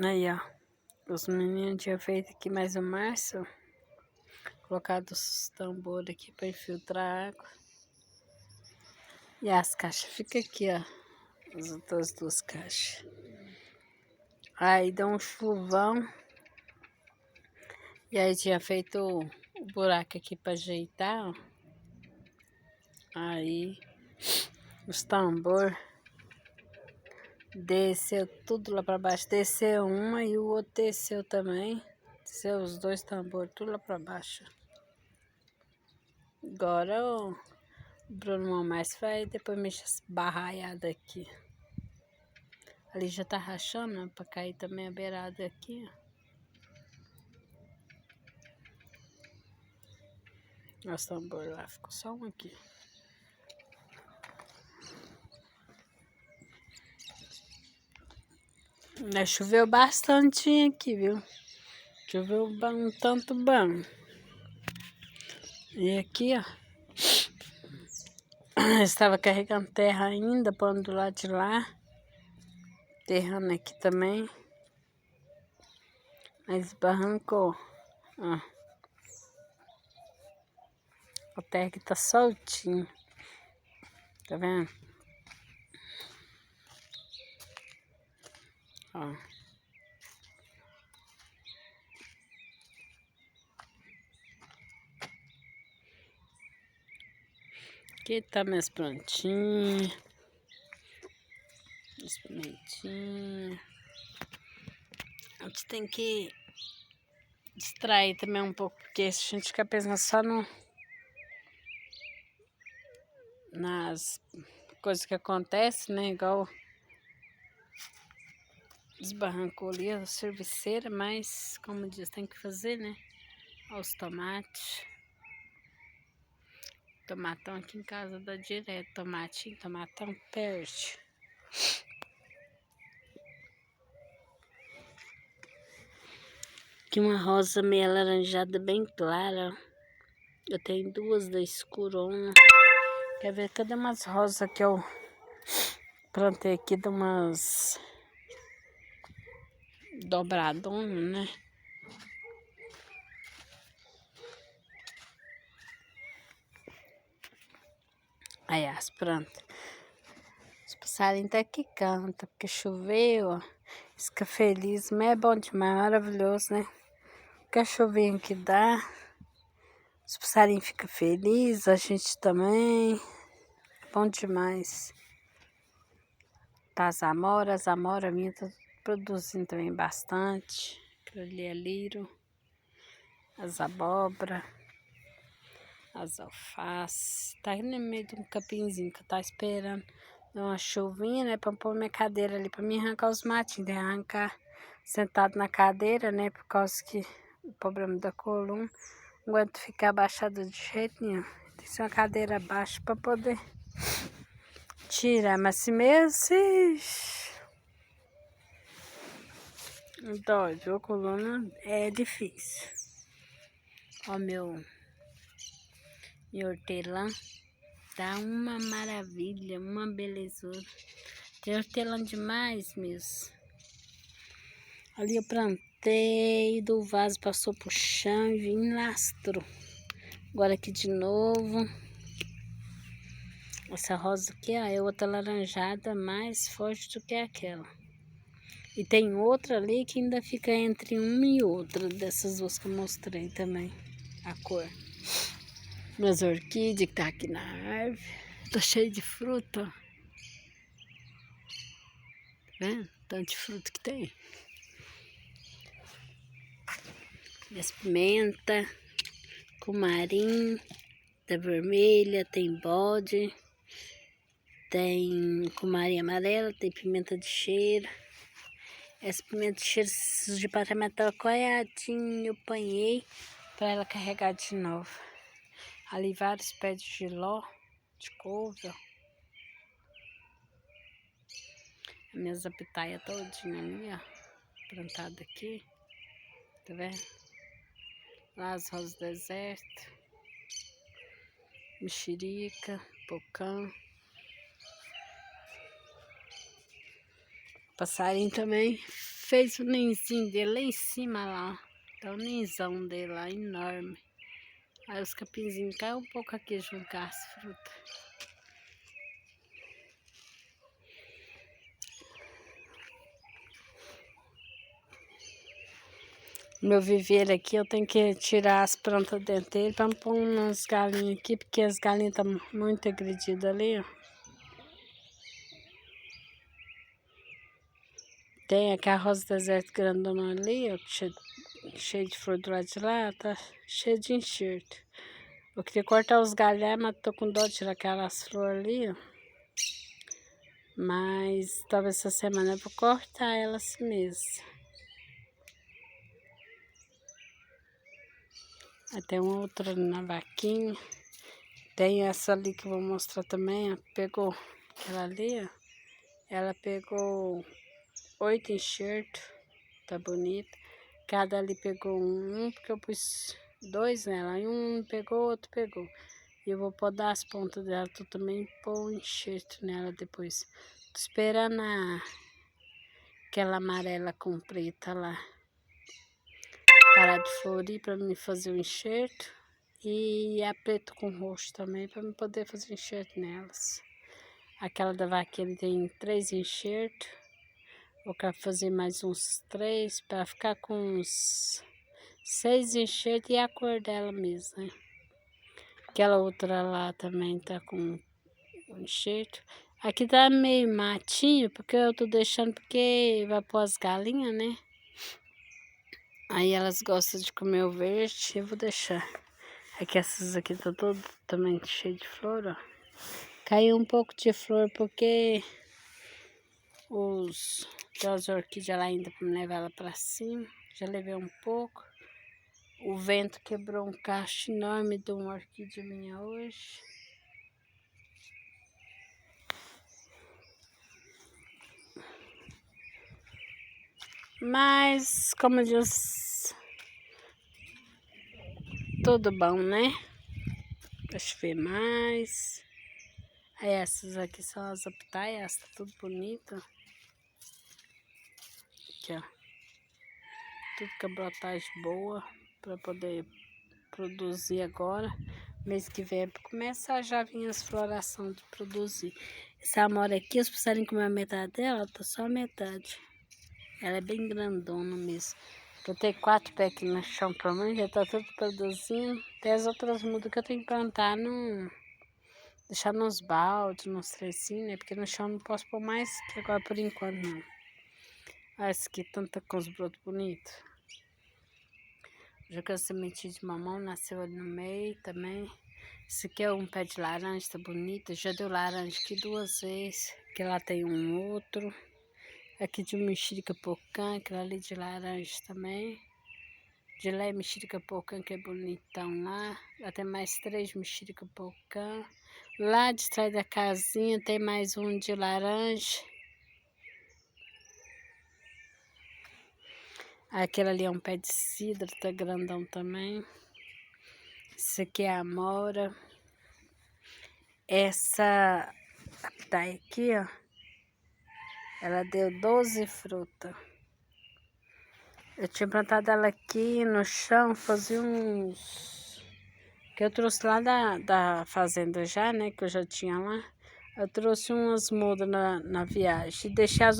Aí, ó. Os meninos tinham feito aqui mais um março. Colocado os tambores aqui para infiltrar água. E as caixas ficam aqui, ó. As outras duas caixas. Aí dá um chuvão. E aí tinha feito o buraco aqui para ajeitar, ó. Aí os tambor desceu tudo lá para baixo. Desceu uma e o outro desceu também. Desceu os dois tambores tudo lá para baixo. Agora o Bruno Mamais vai depois mexer essa barraiada aqui. Ali já tá rachando, né, para cair também a beirada aqui, ó. Os tambores lá, ficou só um aqui. Choveu bastante aqui, viu? Choveu um tanto bom. E aqui, ó. Estava carregando terra ainda, pondo do lado de lá. Terrando aqui também. Mas barrancou. Ó. A terra aqui tá soltinha. Tá vendo? Ó. Aqui tá minhas plantinhas. As pimentinhas. A gente tem que distrair também um pouco, porque se a gente ficar pensando só nas coisas que acontecem, né? Igual desbarrancou ali a serviceira, mas como diz, tem que fazer, né? Olha os tomates. Tomatão aqui em casa dá direto. Tomatão perde. Aqui uma rosa meio alaranjada bem clara. Eu tenho duas da escurona. Quer ver? Cadê umas rosas que eu plantei aqui de umas dobradonas, né? Aí as plantas. Os passarinhos tá aqui canta, porque choveu, ó. Fica feliz, mas é bom demais, maravilhoso, né? Que chuvinho que dá. Os passarinhos ficam felizes, a gente também. Bom demais. Tá as amora minha tá produzindo também bastante. Aquilo ali é lírio. As abóbora. As alfaces. Tá aí no meio de um capinzinho que eu tava esperando. Deu uma chuvinha, né? Pra pôr minha cadeira ali. Pra mim arrancar os matinhos. De arrancar sentado na cadeira, né? Por causa que o problema da coluna. Não aguento ficar abaixada de jeito nenhum. Tem que ser uma cadeira baixa pra poder tirar. Mas se mesmo, dói, viu? A coluna é difícil. Ó, meu hortelã. Tá uma maravilha, uma belezura. Tem hortelã demais mesmo. Ali eu plantei, do vaso passou pro chão e vim lastro. Agora aqui de novo. Essa rosa aqui, ó, é outra laranjada mais forte do que aquela. E tem outra ali que ainda fica entre uma e outra dessas duas que eu mostrei também. A cor. Minhas orquídeas que tá aqui na árvore. Tá cheio de fruta. Tá vendo? Tanto de fruta que tem. Minhas pimenta, cumarim, da vermelha, tem bode, tem cumarim amarela, tem pimenta de cheiro. Essa pimenta de cheiro de patamar tava coiadinho, eu apanhei para ela carregar de novo. Ali vários pés de giló, de couve, ó. Minhas zapitaias todinha ali, ó, plantada aqui, tá vendo? Lá as rosas do deserto, mexerica, pocã. Passarinho também fez o ninzinho dele lá em cima lá, ó. Tá o ninzão dele lá, enorme. Aí os capinzinhos caem um pouco aqui junto com as frutas. Meu viveiro aqui, eu tenho que tirar as plantas dentro dele para pôr umas galinhas aqui, porque as galinhas estão muito agredidas ali, ó. Tem aqui a rosa do deserto grandona ali, ó, cheio de flor do lado de lá, tá cheio de enxerto. Eu queria cortar os galhos, mas tô com dó de tirar aquelas flores ali, ó. Mas talvez essa semana eu vou cortar elas assim mesmo. Aí tem outra na vaquinha. Tem essa ali que eu vou mostrar também, ó. Pegou aquela ali, ó. Ela pegou 8 enxertos. Tá bonita. Cada ali pegou um, porque eu pus 2 nela. E um pegou, outro pegou. E eu vou podar as pontas dela tudo também e pôr um enxerto nela depois. Tô esperando aquela amarela com preta lá parar de florir para mim fazer o enxerto. E a preta com roxo também para mim poder fazer enxerto nelas. Aquela da vaqueira tem 3 enxertos. Vou fazer mais uns 3 para ficar com uns 6 enxertos e a cor dela mesmo, né? Aquela outra lá também tá com enxerto. Aqui tá meio matinho, porque eu tô deixando, porque vai pôr as galinhas, né? Aí elas gostam de comer o verde, eu vou deixar. Aqui essas aqui tá todas também cheias de flor, ó. Caiu um pouco de flor porque as orquídeas lá ainda para levar ela para cima. Já levei um pouco. O vento quebrou um cacho enorme de uma orquídea minha hoje. Mas, como diz, tudo bom, né? Deixa eu ver mais. Aí essas aqui são as apitaias, tá tudo bonito. Aqui, ó. Tudo com a brotagem boa para poder produzir agora. Mês que vem começar já vir as florações de produzir. Essa amora aqui, os passarinhos comer a metade dela, tá só a metade. Ela é bem grandona mesmo. Eu tenho 4 pés aqui no chão pra mim, já tá tudo produzindo. Tem as outras mudas que eu tenho que plantar, deixar nos baldes, nos trecinhos, né? Porque no chão não posso pôr mais, que agora por enquanto não. Olha essa aqui, tanta com os brotos bonitos. Já que a sementinha de mamão nasceu ali no meio também. Esse aqui é um pé de laranja, tá bonito. Já deu laranja aqui 2 vezes. Aqui lá tem um outro. Aqui de mexerica pocã, aquela ali de laranja também. De lá é mexerica pocã, que é bonitão lá. Lá tem mais 3 mexerica pocã. Lá de trás da casinha tem mais um de laranja. Aquele ali é um pé de cidra, tá grandão também. Esse aqui é a amora. Essa apitaia aqui, ó. Ela deu 12 frutas. Eu tinha plantado ela aqui no chão, fazia uns... que eu trouxe lá da fazenda já, né? Que eu já tinha lá. Eu trouxe umas mudas na viagem. E deixei as